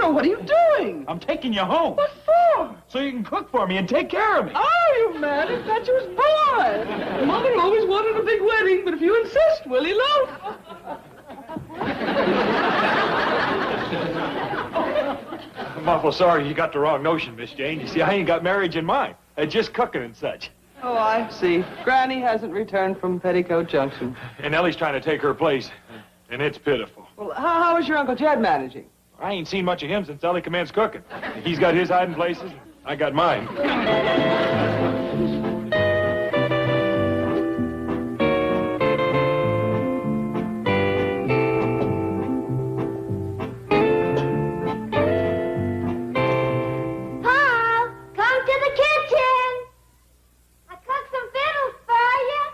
Jethro, what are you doing? I'm taking you home. What for? So you can cook for me and take care of me. Oh, you mad impetuous boy. Mother always wanted a big wedding, but if you insist, we'll elope. I'm awful sorry you got the wrong notion, Miss Jane. You see, I ain't got marriage in mind. Just cooking and such. Oh, I see. Granny hasn't returned from Petticoat Junction. And Ellie's trying to take her place, and it's pitiful. Well, how is your Uncle Jed managing? I ain't seen much of him since Ellie commenced cooking. He's got his hiding places, and I got mine. Paul, come to the kitchen. I cooked some fiddles for you.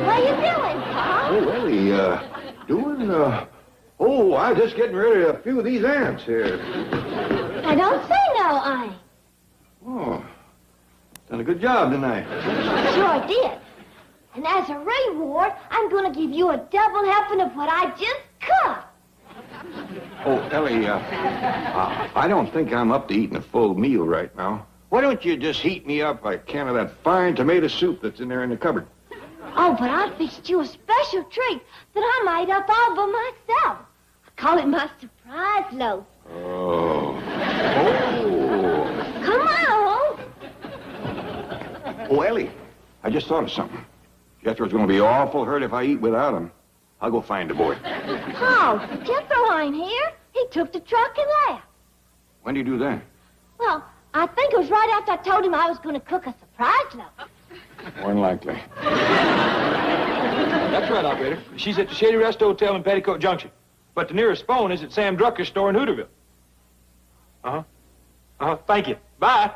What are you doing, Paul? Oh, Ellie, I'm just getting rid of a few of these ants here. I don't say no, I. Oh, done a good job, didn't I? Sure did. And as a reward, I'm going to give you a double helping of what I just cooked. Oh, Ellie, I don't think I'm up to eating a full meal right now. Why don't you just heat me up a can of that fine tomato soup that's in there in the cupboard? Oh, but I fixed you a special treat that I made up all by myself. I call it my surprise loaf. Oh. Come on. Oh, Ellie, I just thought of something. Jethro's going to be awful hurt if I eat without him. I'll go find the boy. Oh, Jethro ain't here. He took the truck and left. When do you do that? Well, I think it was right after I told him I was going to cook a surprise loaf. More than likely. That's right, operator. She's at the Shady Rest Hotel in Petticoat Junction. But the nearest phone is at Sam Drucker's store in Hooterville. Thank you. Bye.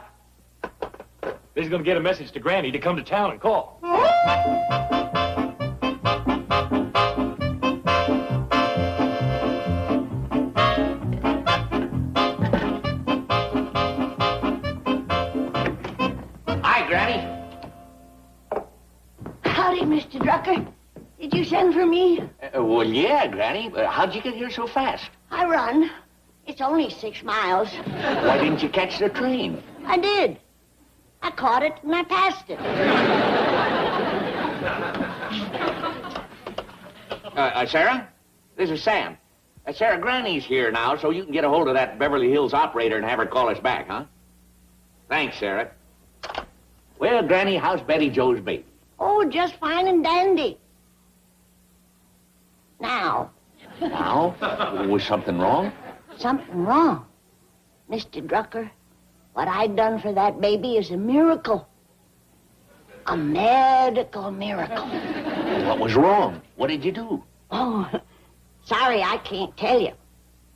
He's going to get a message to Granny to come to town and call. Hi, Granny. Howdy, Mr. Drucker. Did you send for me? Well, yeah, Granny. How'd you get here so fast? I run. It's only 6 miles. Why didn't you catch the train? I did. I caught it and I passed it. Sarah? This is Sam. Sarah, Granny's here now, so you can get a hold of that Beverly Hills operator and have her call us back, huh? Thanks, Sarah. Well, Granny, how's Betty Jo's baby? Oh, just fine and dandy. Now, Now? Was something wrong? something wrong. Mr. Drucker, what I done for that baby is a miracle. A medical miracle. What was wrong? What did you do? Oh, sorry, I can't tell you.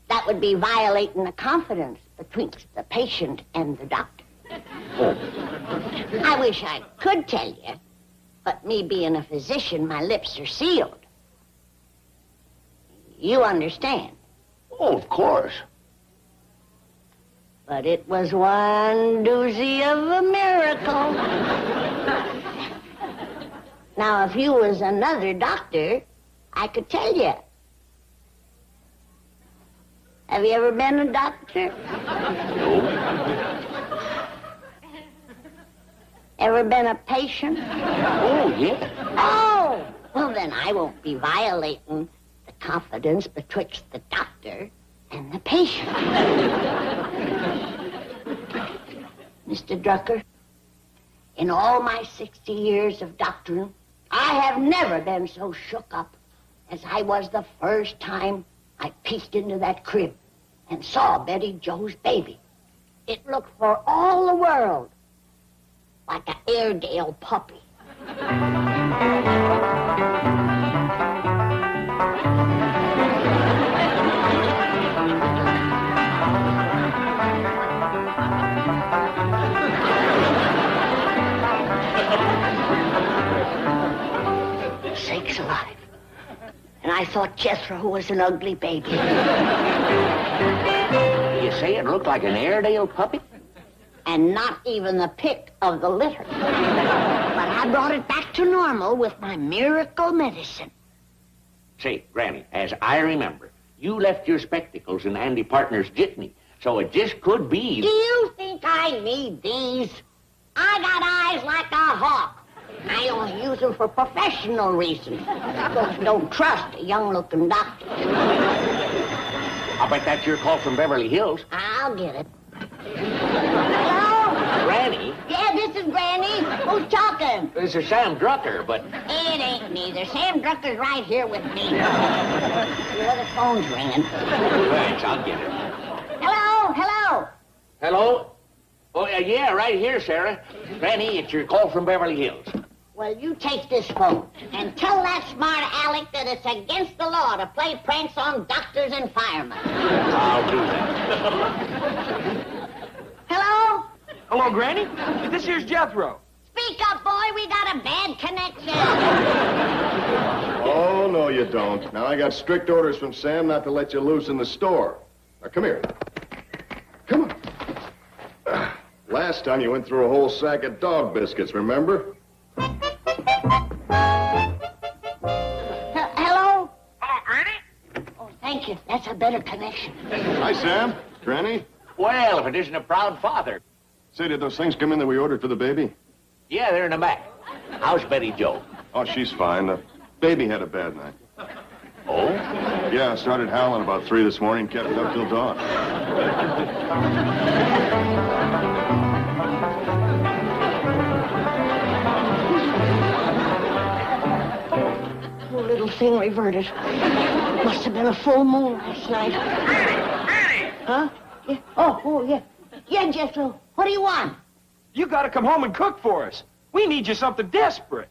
That would be violating the confidence betwixt the patient and the doctor. Oh. I wish I could tell you, but me being a physician, my lips are sealed. You understand? Oh, of course. But it was one doozy of a miracle. Now, if you was another doctor, I could tell you. Have you ever been a doctor? No. Ever been a patient? Oh, yeah. Oh! Well, then I won't be violating the confidence betwixt the doctor and the patient. Mr. Drucker, in all my 60 years of doctoring, I have never been so shook up as I was the first time I peeked into that crib and saw Betty Jo's baby. It looked for all the world like an Airedale puppy. Sakes alive. And I thought Jethro was an ugly baby. You say it looked like an Airedale puppy? And not even the pick of the litter. But I brought it back to normal with my miracle medicine. Say, Granny, as I remember, you left your spectacles in Andy Partner's jitney, so it just could be... Do you think I need these? I got eyes like a hawk. I only use them for professional reasons. Folks don't trust a young-looking doctor. I'll bet that's your call from Beverly Hills. I'll get it. Hello? Granny? Yeah, this is Granny. Who's talking? This is Sam Drucker, but... It ain't neither. Sam Drucker's right here with me. The other phone's ringing. Thanks, I'll get it. Hello? Hello? Hello? Oh, yeah, right here, Sarah. Granny, it's your call from Beverly Hills. Well, you take this phone and tell that smart aleck that it's against the law to play pranks on doctors and firemen. I'll do that. Hello? Hello, Granny. This here's Jethro. Speak up, boy. We got a bad connection. Oh, no, you don't. Now, I got strict orders from Sam not to let you loose in the store. Now, come here. Come on. Last time you went through a whole sack of dog biscuits, remember? Hello? Hello, Granny? Oh, thank you. That's a better connection. Hi, Sam. Granny? Well, if it isn't a proud father. Say, did those things come in that we ordered for the baby? Yeah, they're in the back. How's Betty Jo? Oh, she's fine. The baby had a bad night. Oh? Yeah, started howling about 3 this morning, kept it up till dawn. Poor little thing reverted. Must have been a full moon last night. Granny! Huh? Yeah. Oh, yeah. Yeah, Jethro. What do you want? You gotta come home and cook for us. We need you something desperate.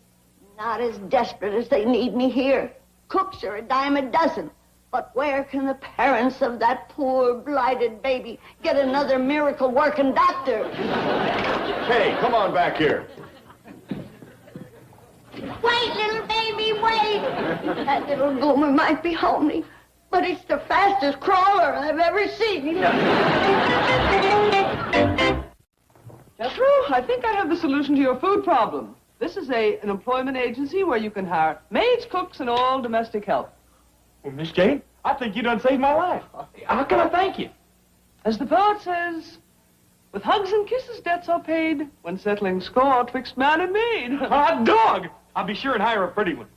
Not as desperate as they need me here. Cooks are a dime a dozen. But where can the parents of that poor, blighted baby get another miracle-working doctor? Hey, come on back here. Wait, little baby, wait! That little goomer might be homely, but it's the fastest crawler I've ever seen. Jethro, I think I have the solution to your food problem. This is an employment agency where you can hire maids, cooks, and all domestic help. Well, Miss Jane, I think you done saved my life. How can I thank you? As the poet says, with hugs and kisses debts are paid, when settling score twixt man and maid. Hot dog! I'll be sure and hire a pretty one.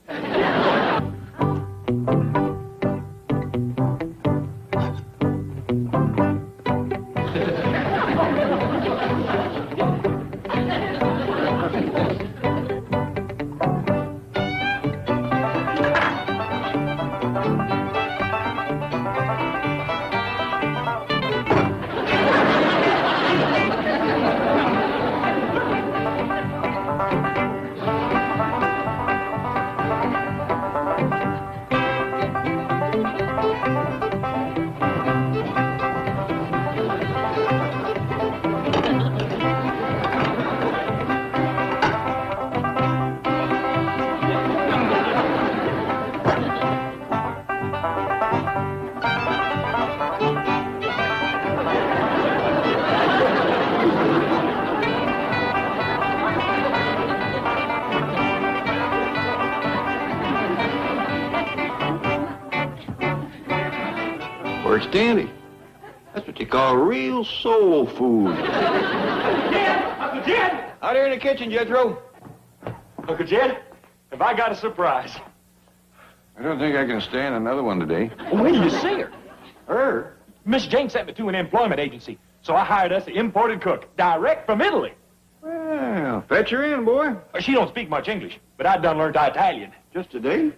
Where's Danny? That's what you call real soul food. Jed! Uncle Jed! Out here in the kitchen, Jethro. Uncle Jed, have I got a surprise? I don't think I can stand another one today. When do you see her? Her? Miss Jane sent me to an employment agency, so I hired us an imported cook, direct from Italy. Well, fetch her in, boy. She don't speak much English, but I done learned Italian. Just today?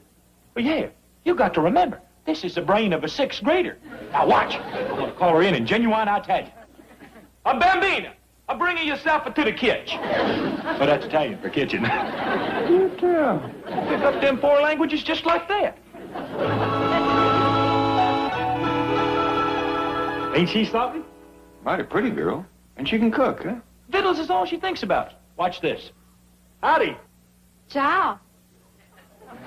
Well, yeah, you got to remember, this is the brain of a 6th grader. Now watch. I'm going to call her in genuine Italian. A bambina, a bringing yourself to the kitchen. Oh, that's Italian for kitchen. You tell. Pick up them 4 languages just like that. Ain't she something? Mighty pretty girl. And she can cook, huh? Vittles is all she thinks about. Watch this. Howdy. Ciao.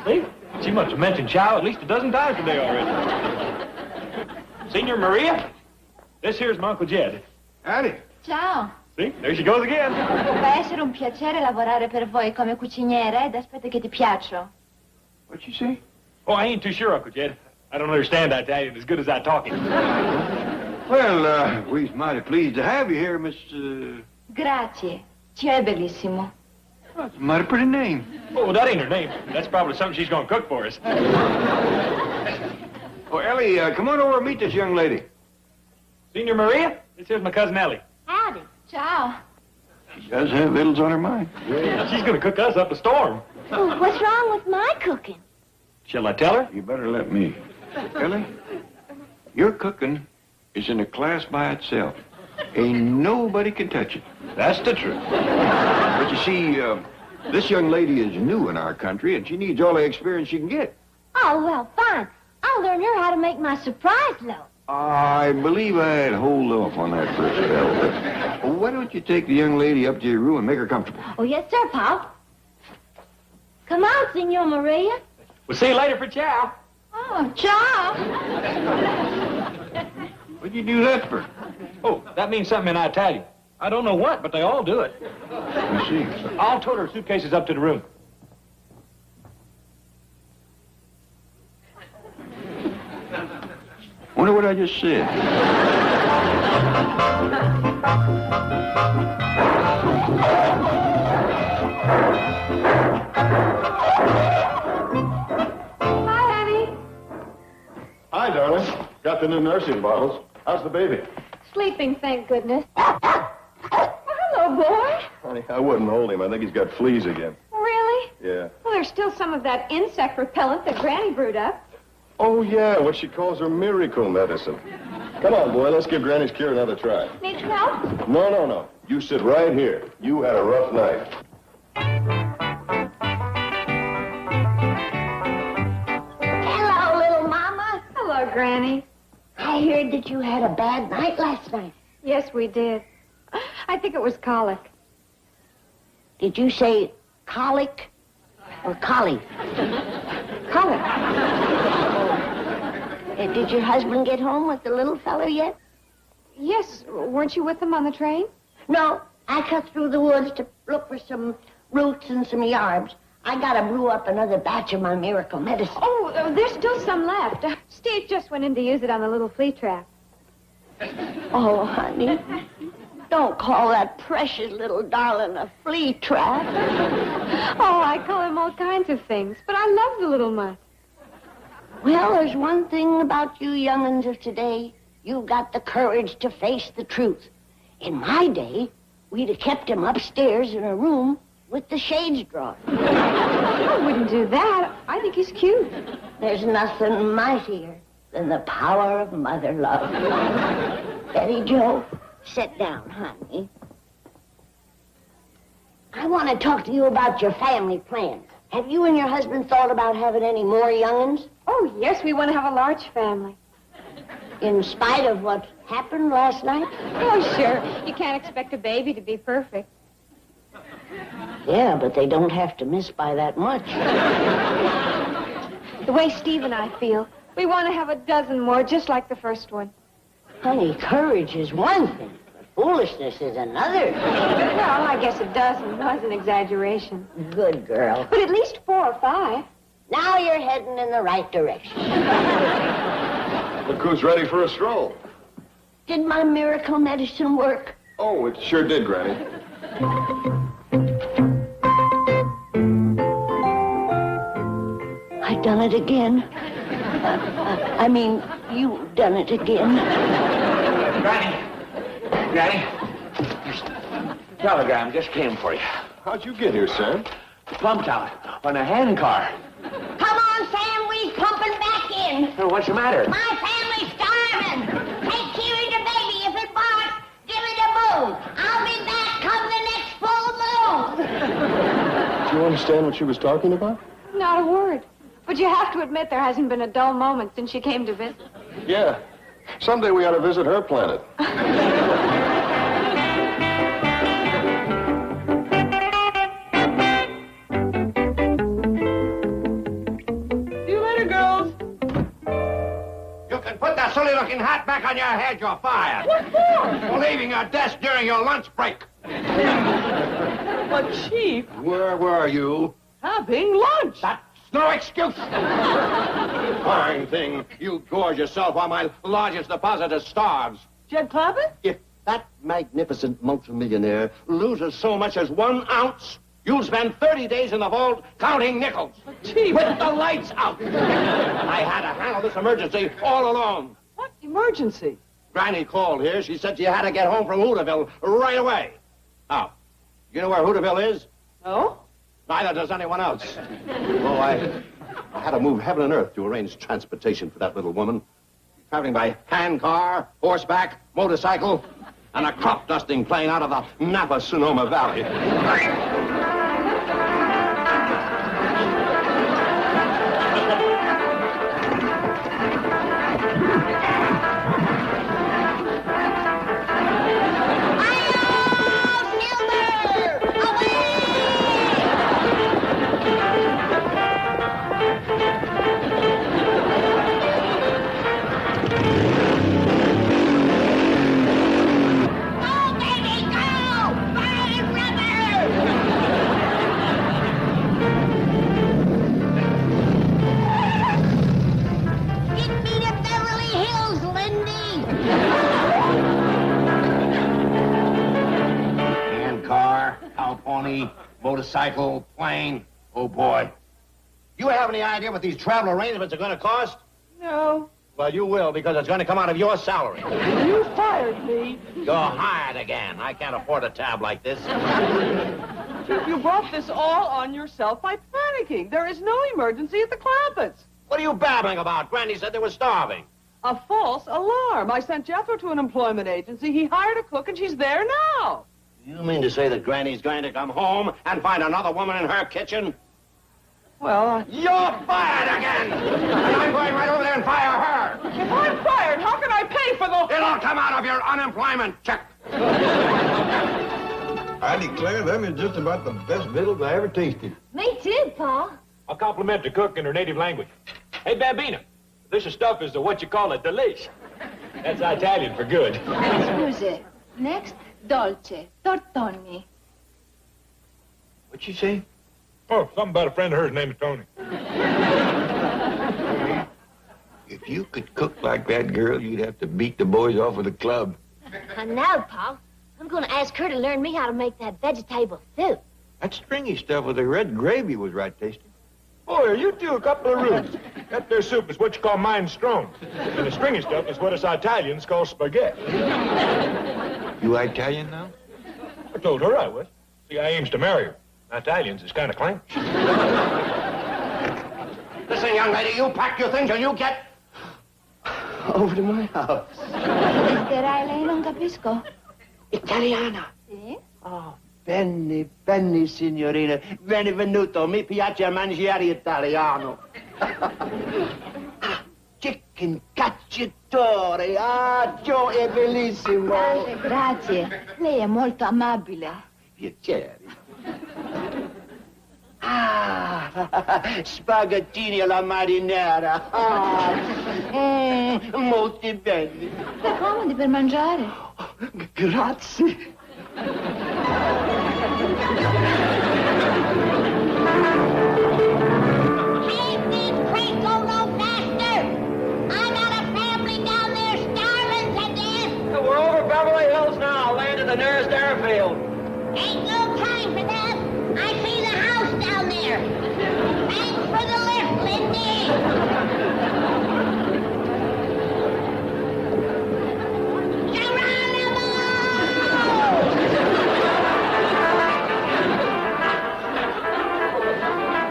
See? She must have mentioned chow at least a dozen times today already. Senior Maria, this here's my Uncle Jed. Howdy. Ciao. See? There she goes again. Va essere un piacere lavorare per voi come cuciniera ed aspetto che ti piaccio. What'd you say? Oh, I ain't too sure, Uncle Jed. I don't understand Italian as good as I talk it. Well, we's mighty pleased to have you here, Miss... Grazie. Ci è bellissimo. That's a mighty pretty name. Oh, that ain't her name. That's probably something she's gonna cook for us. Oh, Ellie, come on over and meet this young lady. Senior Maria, this is my cousin Ellie. Howdy. Ciao. She does have vittles on her mind. Yeah, she's gonna cook us up a storm. Oh, what's wrong with my cooking? Shall I tell her? You better let me. Ellie, your cooking is in a class by itself. Ain't nobody can touch it. That's the truth. But you see, this young lady is new in our country, and she needs all the experience she can get. Oh, well, fine. I'll learn her how to make my surprise loaf. I believe I'd hold off on that for a spell. But why don't you take the young lady up to your room and make her comfortable? Oh, yes, sir, Pop. Come on, Senor Maria. We'll see you later for chow. Oh, ciao. What'd you do that for? Oh, that means something in Italian. I don't know what, but they all do it. I see. I'll tote her suitcases up to the room. Wonder what I just said. Hi, honey. Hi, darling. Got the new nursing bottles. How's the baby? Sleeping, thank goodness. Hello, boy. Honey, I wouldn't hold him. I think he's got fleas again. Really? Yeah. Well, there's still some of that insect repellent that Granny brewed up. Oh, yeah, what she calls her miracle medicine. Come on, boy, let's give Granny's cure another try. Need some help? No. You sit right here. You had a rough night. Hello, little mama. Hello, Granny. I heard that you had a bad night last night. Yes, we did. I think it was colic. Did you say colic or collie? Colic. Did your husband get home with the little feller yet? Yes, weren't you with them on the train? No, I cut through the woods to look for some roots and some yarbs. I gotta brew up another batch of my miracle medicine. Oh, there's still some left. Steve just went in to use it on the little flea trap. Oh, honey, don't call that precious little darling a flea trap. Oh, I call him all kinds of things, but I love the little mutt. Well, there's one thing about you young'uns of today. You've got the courage to face the truth. In my day, we'd have kept him upstairs in a room with the shades drawn. I wouldn't do that. I think he's cute. There's nothing mightier than the power of mother love. Betty Jo, sit down, honey. I want to talk to you about your family plans. Have you and your husband thought about having any more young'uns? Oh, yes, we want to have a large family. In spite of what happened last night? Oh, sure. You can't expect a baby to be perfect. Yeah, but they don't have to miss by that much. The way Steve and I feel, we want to have a dozen more just like the first one. Honey, courage is one thing, but foolishness is another. Well, I guess a dozen was an exaggeration. Good girl. But at least 4 or 5. Now you're heading in the right direction. Look who's ready for a stroll. Did my miracle medicine work? Oh, it sure did, Granny. I done it again. I mean, you done it again. Granny, this telegram just came for you. How'd you get here, Sam? Plum tower on a hand car. Come on, Sam, we pumping back in. Oh, what's the matter? My family's starving. Take care of the baby. If it barks, give it a boom. I'll be back come the next full moon. Do you understand what she was talking about? Not a word. But you have to admit there hasn't been a dull moment since she came to visit. Yeah. Someday we ought to visit her planet. See you later, girls. You can put the silly-looking hat back on your head. You're fired. What for? For leaving your desk during your lunch break. But, Chief, Where were you? having lunch. That's no excuse. Fine thing. You gorge yourself while my largest depositor starves. Jed Clampett? If that magnificent multimillionaire loses so much as 1 ounce, you'll spend 30 days in the vault counting nickels. Chief. With the lights out. I had to handle this emergency all alone. What emergency? Granny called here. She said she had to get home from Hooterville right away. Now, you know where Hooterville is? No? Neither does anyone else. Oh, I had to move heaven and earth to arrange transportation for that little woman. Traveling by hand car, horseback, motorcycle, and a crop dusting plane out of the Napa-Sonoma Valley. Get me to Beverly Hills, Lindy. Hand car, cow pony, motorcycle, plane. Oh, boy. You have any idea what these travel arrangements are going to cost? No. Well, you will, because it's going to come out of your salary. You fired me. You're hired again. I can't afford a tab like this. Chief, you brought this all on yourself by panicking. There is no emergency at the Clampetts. What are you babbling about? Granny said they were starving. A false alarm. I sent Jethro to an employment agency. He hired a cook, and she's there now. You mean to say that Granny's going to come home and find another woman in her kitchen? Well, You're fired again! And I'm going right over there and fire her! if I'm fired, how can I pay for the... It'll come out of your unemployment check. I declare them is just about the best victuals I ever tasted. Me too, Paul. I'll compliment the cook in her native language. Hey, Bambina, this stuff is what you call a delish. That's Italian for good. Scusi. Next, dolce. Tortoni. What'd you say? Oh, something about a friend of hers named Tony. If you could cook like that girl, you'd have to beat the boys off with a club. No, Paul. I'm going to ask her to learn me how to make that vegetable soup. That stringy stuff with the red gravy was right tasty. Boy, are you two a couple of roots. That there soup is what you call minestrone. And the stringy stuff is what us Italians call spaghetti. You Italian now? I told her I was. See, I aims to marry her. Italians is kind of clank. Listen, young lady, you pack your things and you get over to my house. Esisterai lei, non capisco. Italiana. Sì? Oh, Benny, signorina. Benvenuto. Mi piace mangiare italiano. Chicken cacciatore. Ah, Joe è bellissimo. Grazie. Lei è molto amabile. Piacere. Ah, spaghettini alla marinara. Ah, molto belli. Comodi per mangiare. Grazie. Make this crate go no faster. I got a family down there starving to death. We're over Beverly Hills now, land at the nearest airfield. Ain't no time for that. I see the house down there. Thanks for the lift, Lindy. Geronimo!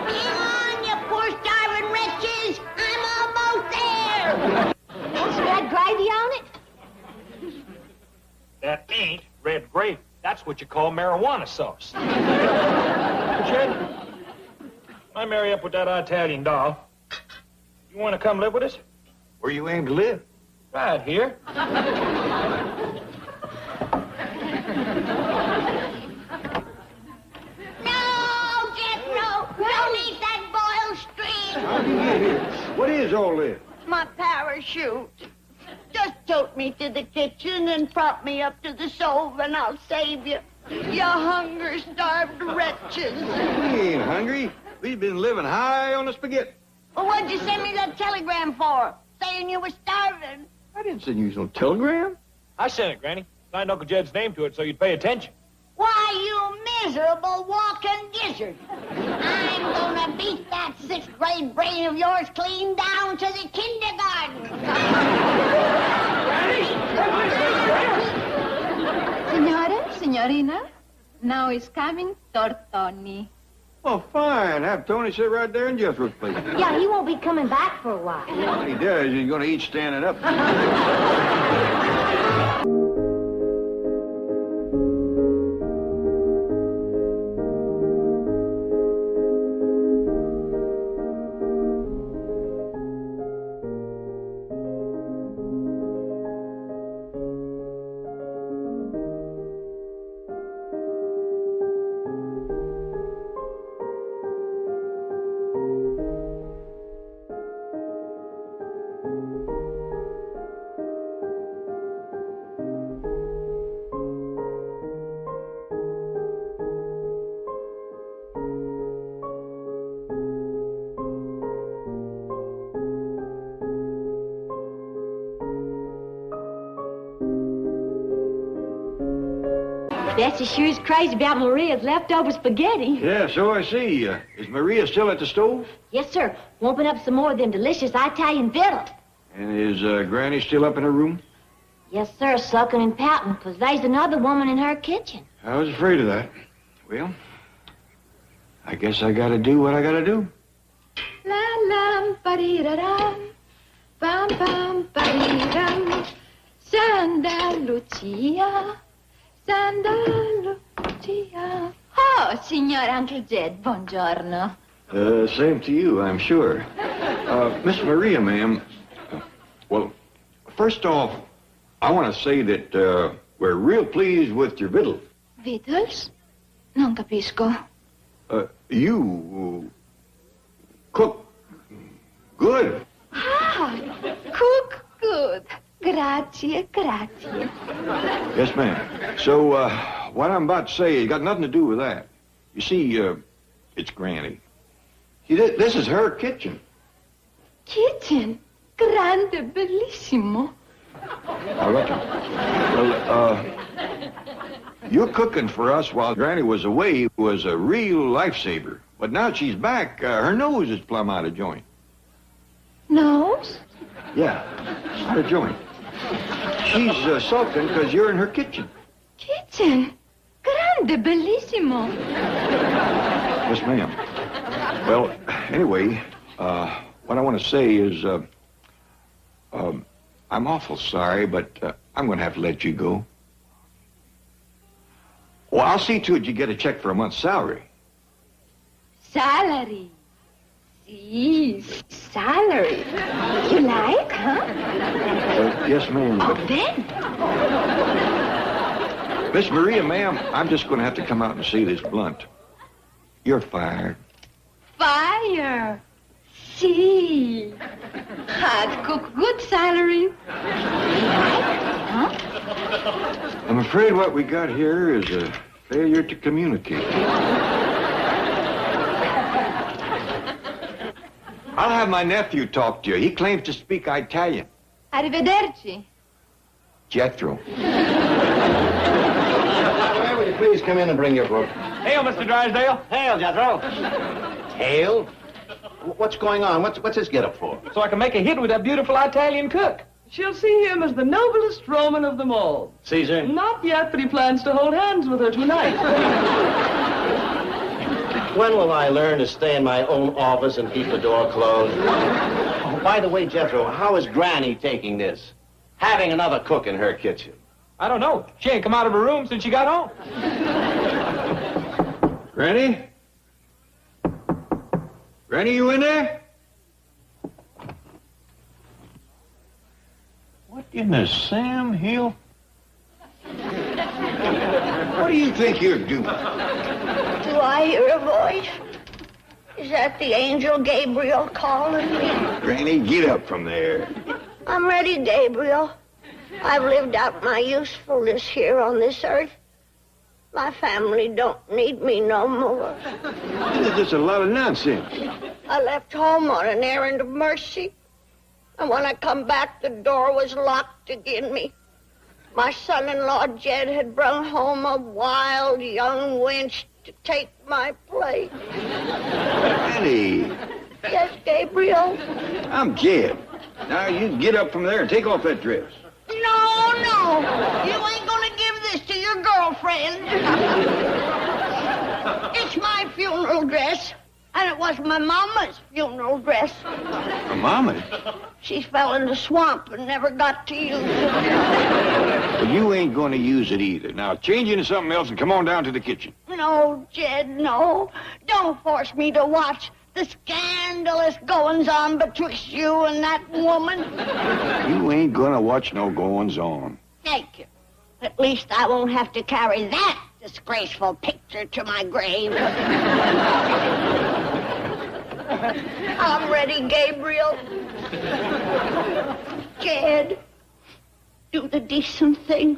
Hang on, you poor starving wretches. I'm almost there. What's red gravy on it? That ain't red gravy. That's what you call marijuana sauce. Jed, I marry up with that Italian doll. You want to come live with us? Where you aim to live? Right here. No, Jethro. Don't eat that boiled streak. What is all this? My parachute. Just tote me to the kitchen and prop me up to the stove, and I'll save you. You hunger-starved wretches. We ain't hungry. We've been living high on the spaghetti. Well, what'd you send me that telegram for? Saying you were starving? I didn't send you no telegram. I sent it, Granny. Signed Uncle Jed's name to it so you'd pay attention. Why, you miserable walking gizzard. I'm gonna beat that 6th grade brain of yours clean down to the kindergarten. Signore, signorina, now is coming Tortoni. Well, fine. Have Tony sit right there in Jethro's place. Yeah, he won't be coming back for a while. When he does, he's going to eat standing up. Bessie sure is crazy about Maria's leftover spaghetti. Yeah, so I see. Is Maria still at the stove? Yes, sir. Warming up some more of them delicious Italian victuals. And is Granny still up in her room? Yes, sir, sucking and pouting, 'cause there's another woman in her kitchen. I was afraid of that. Well, I guess I gotta do what I gotta do. La la, ba-dee-da-dum, bam bam, ba-dee-dum, Santa Lucia, Santa Lucia. Oh, signor Uncle Jed, buongiorno. Same to you, I'm sure. Miss Maria, ma'am. Well, first off, I want to say that we're real pleased with your victuals. Victuals? Non capisco. You cook good. Ah, cook good. Grazie, grazie. Yes, ma'am. So, what I'm about to say has got nothing to do with that. You see, it's Granny. See, this is her kitchen. Kitchen? Grande, bellissimo. I reckon. Well, your cooking for us while Granny was away was a real lifesaver. But now that she's back, her nose is plumb out of joint. Nose? Yeah, out of joint. She's sulking because you're in her kitchen. Kitchen? Grande, bellissimo. Yes, ma'am. Well, anyway, what I want to say is, I'm awful sorry, but I'm going to have to let you go. Well, I'll see to it you get a check for a month's salary. Salary. Si, salary. You like, huh? Yes, ma'am. Oh, But then. Miss Maria, ma'am, I'm just going to have to come out and say this blunt. You're fired. Fire. Si. Hot cook, good salary. Huh? I'm afraid what we got here is a failure to communicate. I'll have my nephew talk to you. He claims to speak Italian. Arrivederci. Jethro. Well, will you please come in and bring your book? Hail, Mr. Drysdale. Hail, Jethro. Hail? What's going on? What's this get up for? So I can make a hit with that beautiful Italian cook. She'll see him as the noblest Roman of them all. Caesar? Not yet, but he plans to hold hands with her tonight. When will I learn to stay in my own office and keep the door closed? Oh, by the way, Jethro, how is Granny taking this? Having another cook in her kitchen. I don't know. She ain't come out of her room since she got home. Granny? Granny, you in there? What in the Sam Hill? What do you think you're doing? Do I hear a voice? Is that the angel Gabriel calling me? Granny, get up from there. I'm ready, Gabriel. I've lived out my usefulness here on this earth. My family don't need me no more. This is a lot of nonsense. I left home on an errand of mercy. And when I come back, the door was locked again me. My son-in-law, Jed, had brought home a wild young wench to take my place. Annie, Yes, Gabriel? I'm Jed. Now, you get up from there and take off that dress. No, no. You ain't gonna give this to your girlfriend. It's my funeral dress. And it was my mama's funeral dress. A mama? She fell in the swamp and never got to use it. Well, you ain't going to use it either. Now, change into something else and come on down to the kitchen. No, Jed, no. Don't force me to watch the scandalous goings-on betwixt you and that woman. You ain't going to watch no goings-on. Thank you. At least I won't have to carry that disgraceful picture to my grave. I'm ready, Gabriel. Jed, do the decent thing.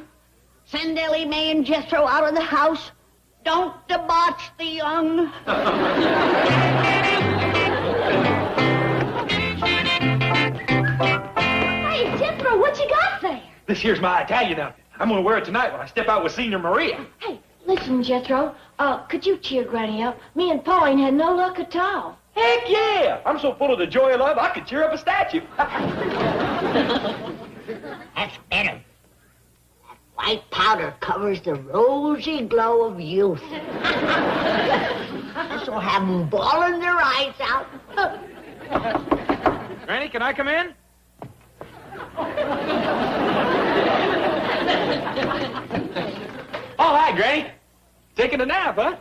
Send Ellie Mae and Jethro out of the house. Don't debauch the young. Hey, Jethro, what you got there? This here's my Italian outfit. I'm gonna wear it tonight when I step out with Senior Maria. Hey, listen, Jethro. Could you cheer Granny up? Me and Paul ain't had no luck at all. Heck yeah! I'm so full of the joy of love, I could cheer up a statue. That's better. That white powder covers the rosy glow of youth. This'll have them bawling their eyes out. Granny, can I come in? Oh, hi, Granny. Taking a nap, huh?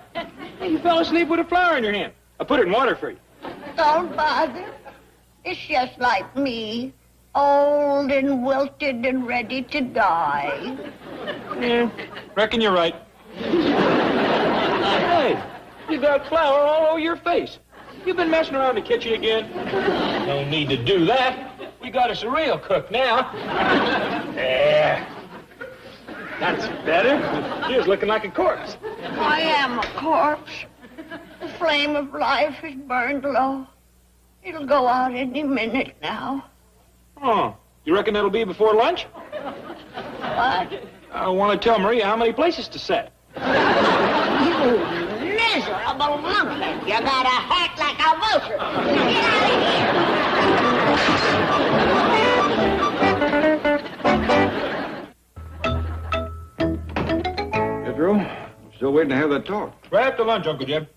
Hey, you fell asleep with a flower in your hand. I put it in water for you. Don't bother. It's just like me, old and wilted and ready to die. Yeah, reckon you're right. Hey, you got flour all over your face. You been messing around the kitchen again? No need to do that. We got us a real cook now. Yeah. That's better. You're looking like a corpse. I am a corpse. The flame of life is burned low. It'll go out any minute now. Oh, you reckon that'll be before lunch? What? I want to tell Maria how many places to set. You miserable monkey. You got a heart like a vulture. Get Jethro, I'm still waiting to have that talk. Right after lunch, Uncle Jim.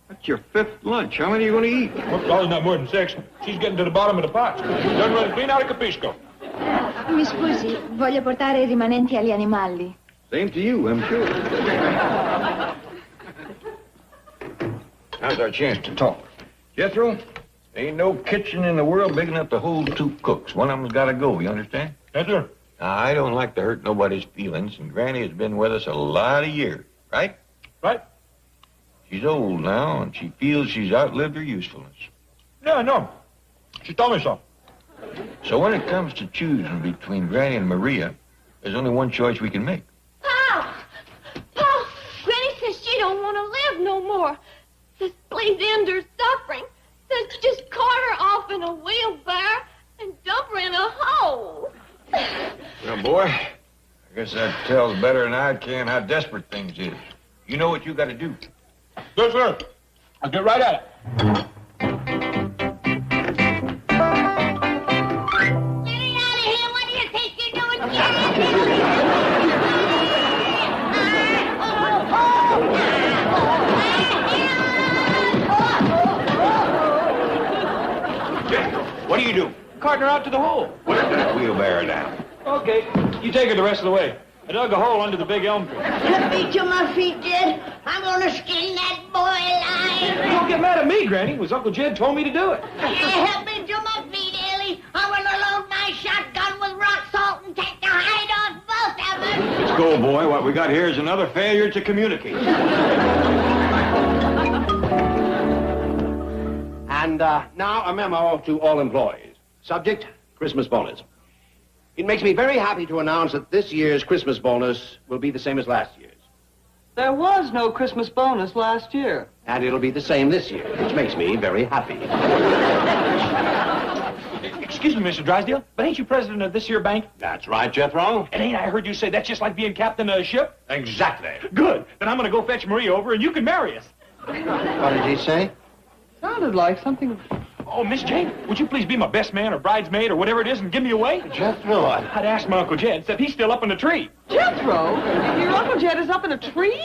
That's your fifth lunch. How many are you going to eat? Well, probably not more than 6. She's getting to the bottom of the pot. Done running clean out of Capisco. Mi scusi, voglio portare I rimanenti agli animali. Same to you, I'm sure. Now's our chance to talk. Jethro, ain't no kitchen in the world big enough to hold 2 cooks. One of them's got to go, you understand? Yes, sir. Now, I don't like to hurt nobody's feelings, and Granny has been with us a lot of years, right? Right? She's old now, and she feels she's outlived her usefulness. Yeah, I know. She told me so. So when it comes to choosing between Granny and Maria, there's only one choice we can make. Paul! Paul! Granny says she don't want to live no more. Says please end her suffering. Says just cart her off in a wheelbarrow and dump her in a hole. Well, boy, I guess that tells better than I can how desperate things is. You know what you got to do. Yes, sir. I'll get right at it. Get it out of here. What do you think you're doing? Get out of Yeah. What do you do? Carting her out to the hole. Put that wheelbarrow down. Okay. You take her the rest of the way. I dug a hole under the big elm tree. Help me to my feet, Jed. I'm gonna skin that boy alive. Don't get mad at me, Granny. It was Uncle Jed told me to do it. Help me to my feet, Ellie. I'm gonna load my shotgun with rock salt and take the hide off both of them. Let's go, boy. What we got here is another failure to communicate. And now a memo to all employees. Subject, Christmas bonus. It makes me very happy to announce that this year's Christmas bonus will be the same as last year's. There was no Christmas bonus last year. And it'll be the same this year, which makes me very happy. Excuse me, Mr. Drysdale, but ain't you president of this here bank? That's right, Jethro. And ain't I heard you say that's just like being captain of a ship? Exactly. Good. Then I'm going to go fetch Maria over and you can marry us. What did he say? Sounded like something... Oh, Miss Jane, would you please be my best man or bridesmaid or whatever it is and give me away? Jethro, I'd asked my Uncle Jed, except he's still up in the tree. Jethro? Your Uncle Jed is up in a tree?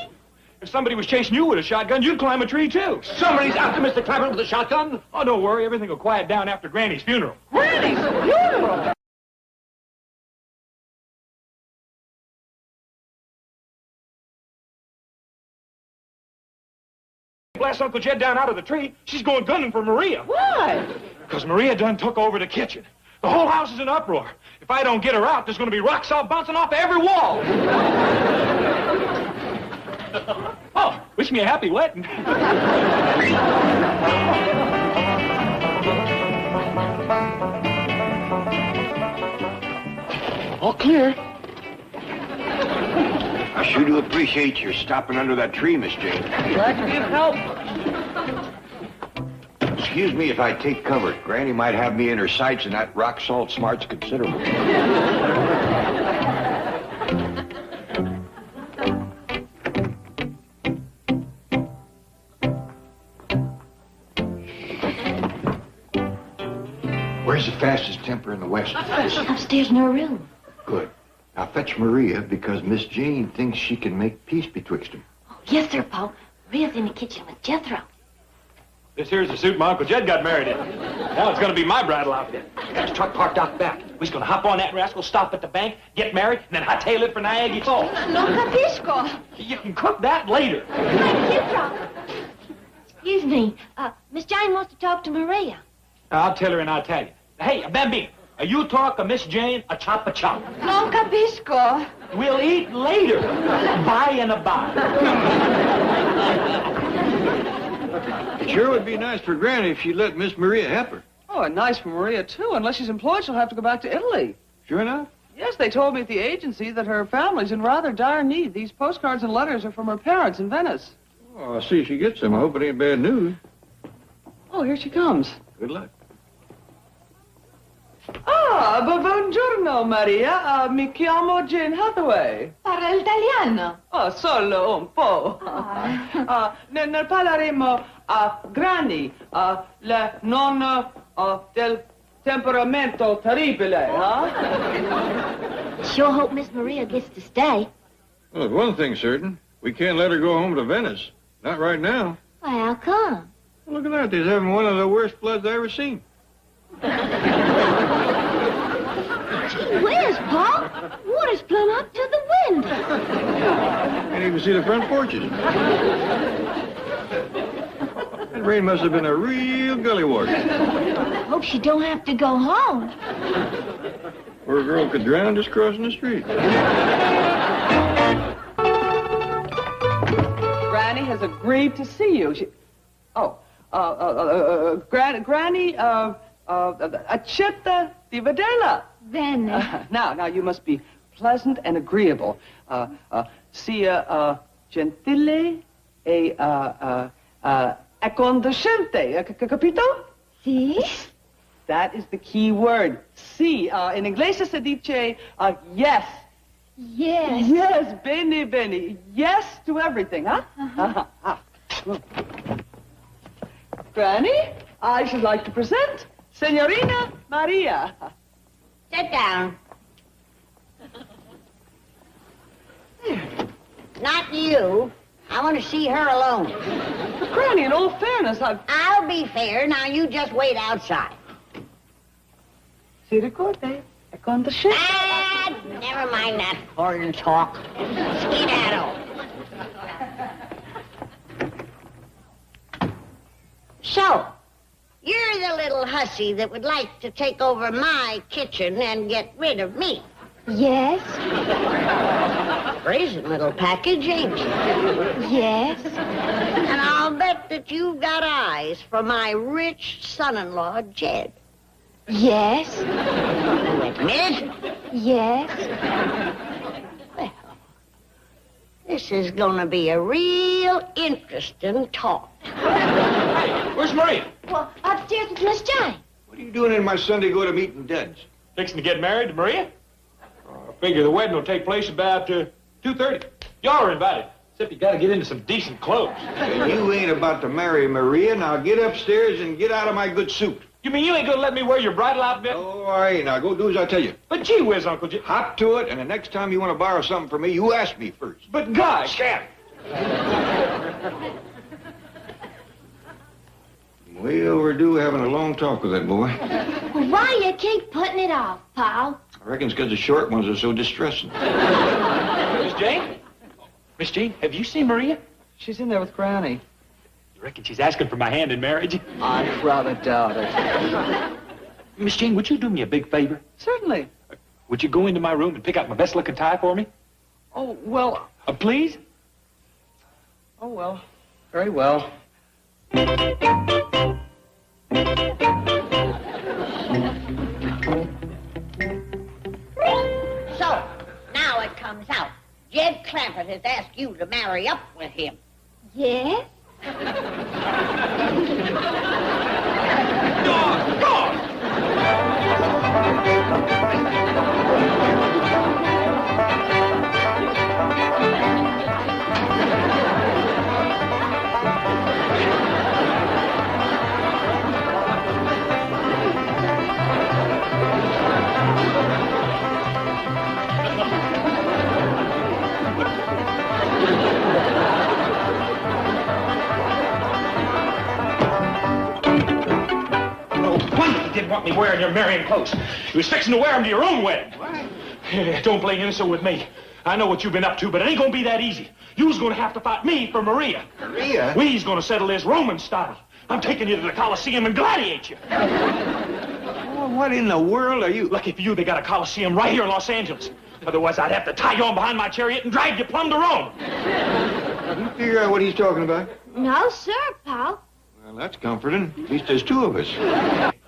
If somebody was chasing you with a shotgun, you'd climb a tree, too. Somebody's after Mr. Clampett with a shotgun? Oh, don't worry. Everything will quiet down after Granny's funeral. Granny's funeral? Blast Uncle Jed down out of the tree. She's going gunning for Maria. Why? Because Maria done took over the kitchen. The whole house is in uproar. If I don't get her out, there's going to be rock salt bouncing off every wall. Oh, wish me a happy wedding. All clear. I sure do appreciate your stopping under that tree, Miss Jane. Glad to give help. Excuse me if I take cover. Granny might have me in her sights, and that rock salt smart's considerable. Where's the fastest temper in the West? Upstairs in her room. Good. Now fetch Maria, because Miss Jane thinks she can make peace betwixt them. Oh, yes, sir, Paul. Maria's in the kitchen with Jethro. This here's the suit my Uncle Jed got married in. Now it's going to be my bridal outfit. Got the truck parked out back. We're going to hop on that rascal, stop at the bank, get married, and then hightail it for Niagara Falls. Non capisco. You can cook that later. Jethro. Excuse me. Miss Jane wants to talk to Maria. I'll tell her in Italian. Hey, Bambino, you talk to Miss Jane, a chop. Non capisco. We'll eat later. By and a by. It sure would be nice for Granny if she'd let Miss Maria help her. Oh, and nice for Maria, too. Unless she's employed, she'll have to go back to Italy. Sure enough? Yes, they told me at the agency that her family's in rather dire need. These postcards and letters are from her parents in Venice. Oh, I'll see if she gets them. I hope it ain't bad news. Oh, here she comes. Good luck. Ah, buongiorno, Maria. Mi chiamo Jane Hathaway. Parla italiano. Oh, solo un po'. Ne parleremo a Granny, le non del temperamento terribile, huh? Sure hope Miss Maria gets to stay. Well, there's one thing certain. We can't let her go home to Venice. Not right now. Why, how come? Well, look at that. They're having one of the worst floods I ever seen. Gee whiz, Paul. Water's plumb up to the window. Can't even see the front porches. That rain must have been a real gully water. Hope she don't have to go home. Poor girl could drown just crossing the street. Granny has agreed to see you. Granny, accetta di vederla. Then, Now, you must be pleasant and agreeable. Sia gentile e accondescente. Capito? see? That is the key word. Si. In English se dice yes. Yes. Yes, bene, bene. Yes to everything, huh? Granny, I should like to present Signorina Maria. Sit down. Not you. I want to see her alone. Granny, in all fairness, I'll be fair. Now you just wait outside. Si ricorde, è con the ship. Never mind that foreign talk. Skedaddle. So, you're the little hussy that would like to take over my kitchen and get rid of me. Yes. Brazen little package, ain't you? Yes. And I'll bet that you've got eyes for my rich son-in-law, Jed. Yes. You admit it? Yes. Well, this is going to be a real interesting talk. Hey, where's Maria? Well, upstairs with Miss Jane. What are you doing in my Sunday go-to-meeting duds? Fixing to get married to Maria? I figure the wedding will take place about 2:30. Y'all are invited. Except you gotta get into some decent clothes. And you ain't about to marry Maria. Now get upstairs and get out of my good suit. You mean you ain't gonna let me wear your bridal outfit? Oh, all right. Now go do as I tell you. But gee whiz, Uncle Jim. Hop to it, and the next time you want to borrow something from me, you ask me first. But gosh. Sam. Way overdue having a long talk with that boy. Well, why you keep putting it off, Paul? I reckon it's because the short ones are so distressing. Miss Jane? Miss Jane, have you seen Maria? She's in there with Granny. You reckon she's asking for my hand in marriage? I rather doubt it. Miss Jane, would you do me a big favor? Certainly. Would you go into my room and pick out my best-looking tie for me? Oh, well. Please? Oh, well. Very well. So, now it comes out. Jed Clampett has asked you to marry up with him. Yes. Didn't want me wearing your marrying clothes. You was fixing to wear them to your own wedding. What? Don't play innocent with me. I know what you've been up to, but it ain't gonna be that easy. You's gonna have to fight me for Maria. Maria? We's gonna settle this Roman style. I'm taking you to the Coliseum and gladiate you. Oh, what in the world are you? Lucky for you, they got a Coliseum right here in Los Angeles. Otherwise, I'd have to tie you on behind my chariot and drag you plumb to Rome. You figure out what he's talking about? No, sir, Paul. Well, that's comforting. At least there's two of us.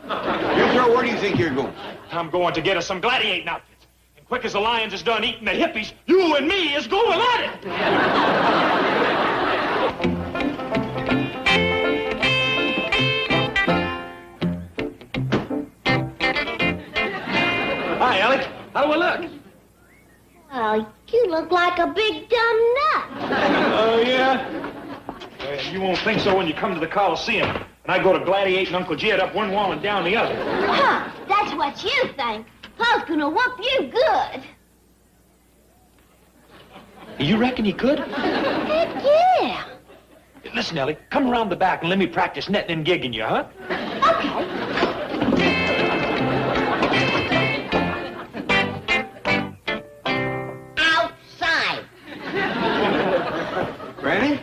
Jethro, where do you think you're going? I'm going to get us some gladiating outfits. And quick as the lions is done eating the hippies, you and me is going at it. Hi, Alec. How do I look? Well, you look like a big dumb nut. Oh, yeah? Well, you won't think so when you come to the Coliseum. And I go to gladiating Uncle Jed up one wall and down the other. Huh, that's what you think. Paul's gonna whoop you good. You reckon he could? Heck yeah. Listen, Ellie, come around the back and let me practice netting and gigging you, huh? Outside. Granny?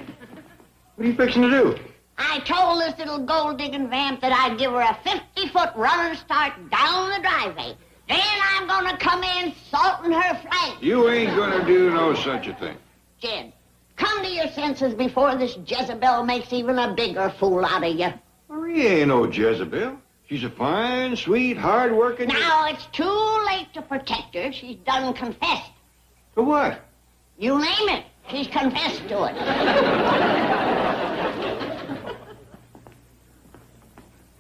What are you fixing to do? I told this little gold-digging vamp that I'd give her a 50-foot running start down the driveway. Then I'm gonna come in salting her flank. You ain't gonna do no such a thing. Jed, come to your senses before this Jezebel makes even a bigger fool out of you. Maria ain't no Jezebel. She's a fine, sweet, hard-working... Now it's too late to protect her. She's done confessed. For what? You name it. She's confessed to it.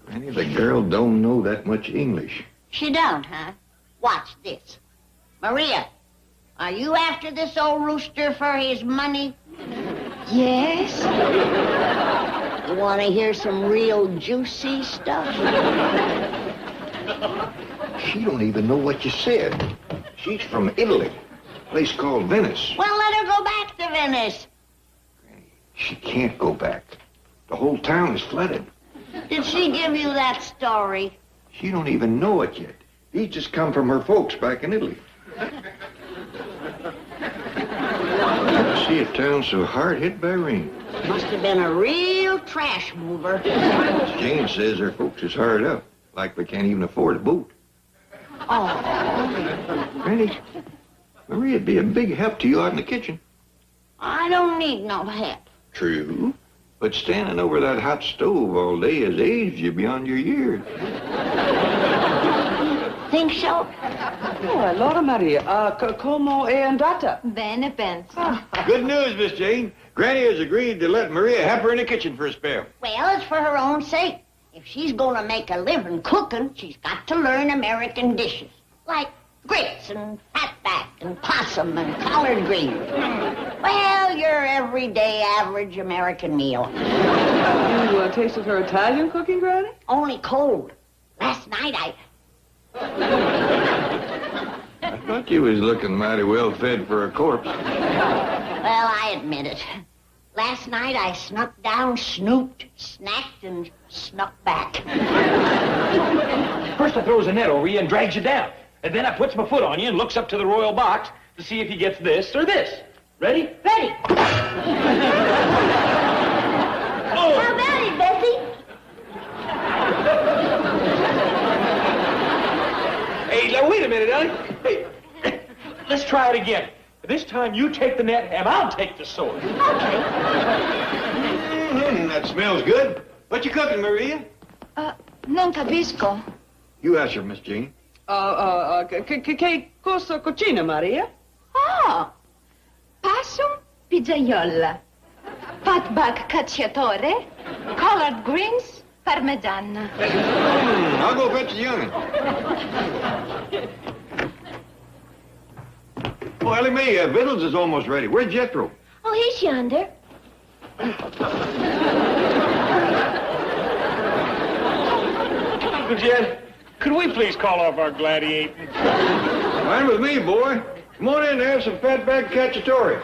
Granny, the girl don't know that much English. She don't, huh? Watch this. Maria, are you after this old rooster for his money? Yes. You want to hear some real juicy stuff? She don't even know what you said. She's from Italy, a place called Venice. Well, let her go back to Venice. Granny, she can't go back. The whole town is flooded. Did she give you that story? She don't even know it yet. These just come from her folks back in Italy. Never see a town so hard hit by rain. Must have been a real trash mover. Miss Jane says her folks is hard up, like they can't even afford a boat. Oh, Granny, Maria'd be a big help to you out in the kitchen. I don't need no help. True. But standing over that hot stove all day has aged you beyond your years. Think so? Oh, allora Maria, como è andata? Bene, penso. Good news, Miss Jane. Granny has agreed to let Maria help her in the kitchen for a spell. Well, it's for her own sake. If she's gonna make a living cooking, she's got to learn American dishes. Like grits and fatback and possum and collard greens. Well, your everyday average American meal. You tasted her Italian cooking, Granny? Only cold. Last night I thought you was looking mighty well fed for a corpse. Well, I admit it. Last night I snuck down, snooped, snacked, and snuck back. First I throws a net over you and drags you down. And then I puts my foot on you and looks up to the royal box to see if he gets this or this. Ready? Ready. Oh! How about it, Bessie? Hey, now wait a minute, Ellie. Hey, let's try it again. This time you take the net and I'll take the sword. Okay. That smells good. What you cooking, Maria? Non capisco. You ask her, Miss Jane. Che cosa cucina, Maria? Oh, possum pizzaiola, fatback cacciatore, collard greens, parmesan. I'll go fetch the young'un. Oh, Ellie Mae, victuals is almost ready. Where's Jethro? Oh, he's yonder. Uncle Jed, could we please call off our gladiating? Fine with me, boy. Come on in and have some fatback cacciatore.